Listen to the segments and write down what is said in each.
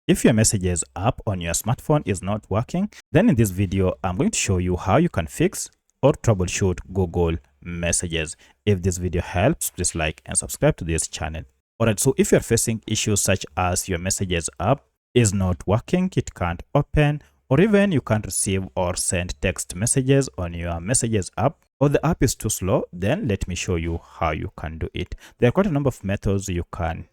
If your Messages app on your smartphone is not working, then in this video, I'm going to show you how you can fix or troubleshoot Google Messages. If this video helps, please like and subscribe to this channel. Alright, so if you're facing issues such as your Messages app is not working, it can't open, or even you can't receive or send text messages on your Messages app, or the app is too slow, then let me show you how you can do it. There are quite a number of methods you can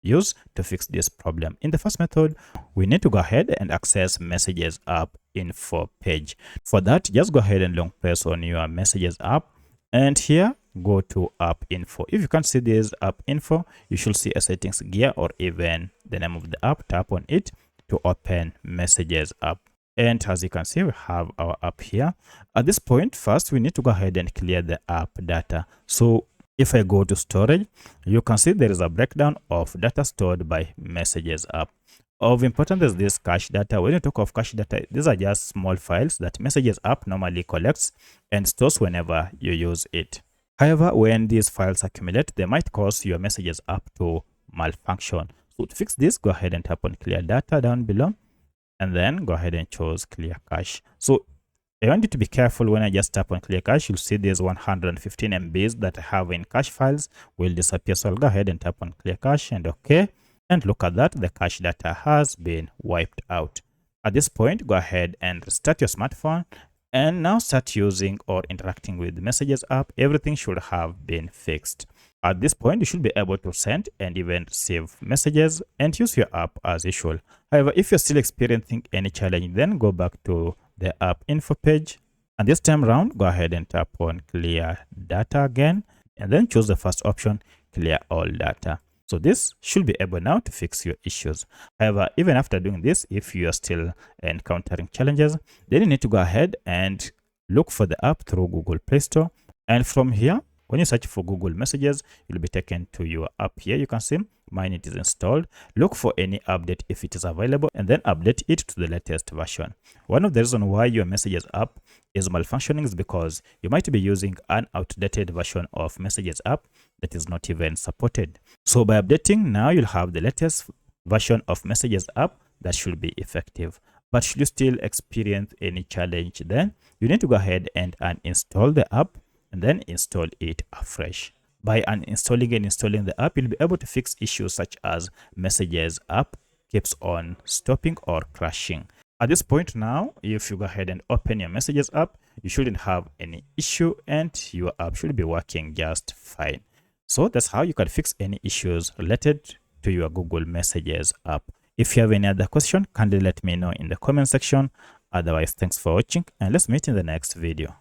use to fix this problem. In the first method, we need to go ahead and access Messages app info page. For that, just go ahead and long press on your Messages app, and here go to app info. If you can't see this app info, you should see a settings gear or even the name of the app. Tap on it to open Messages app. And as you can see, we have our app here. At this point, first we need to go ahead and clear the app data. So if I go to storage, you can see there is a breakdown of data stored by Messages app. Of importance is this cache data. When you talk of cache data, these are just small files that Messages app normally collects and stores whenever you use it. However, when these files accumulate, they might cause your Messages app to malfunction. So to fix this, go ahead and tap on clear data down below, and then go ahead and choose clear cache. So I want you to be careful. When I just tap on clear cache, you'll see there's 115 MBs that I have in cache files will disappear. So I'll go ahead and tap on clear cache and OK. And look at that, the cache data has been wiped out. At this point, go ahead and restart your smartphone and now start using or interacting with the Messages app. Everything should have been fixed. At this point, you should be able to send and even receive messages and use your app as usual. However, if you're still experiencing any challenge, then go back to the app info page, and this time around go ahead and tap on clear data again, and then choose the first option, clear all data. So this should be able now to fix your issues. However, even after doing this, if you are still encountering challenges, then you need to go ahead and look for the app through Google Play Store, and from here, when you search for Google Messages, you'll be taken to your app. Here you can see mine, it is installed. Look for any update if it is available, and then update it to the latest version. One of the reasons why your Messages app is malfunctioning is because you might be using an outdated version of Messages app that is not even supported. So by updating, now you'll have the latest version of Messages app that should be effective. But should you still experience any challenge, then you need to go ahead and uninstall the app and then install it afresh. By uninstalling and installing the app, you'll be able to fix issues such as Messages app keeps on stopping or crashing. At this point now, if you go ahead and open your Messages app, you shouldn't have any issue and your app should be working just fine. So that's how you can fix any issues related to your Google Messages app. If you have any other question, kindly let me know in the comment section. Otherwise, thanks for watching and let's meet in the next video.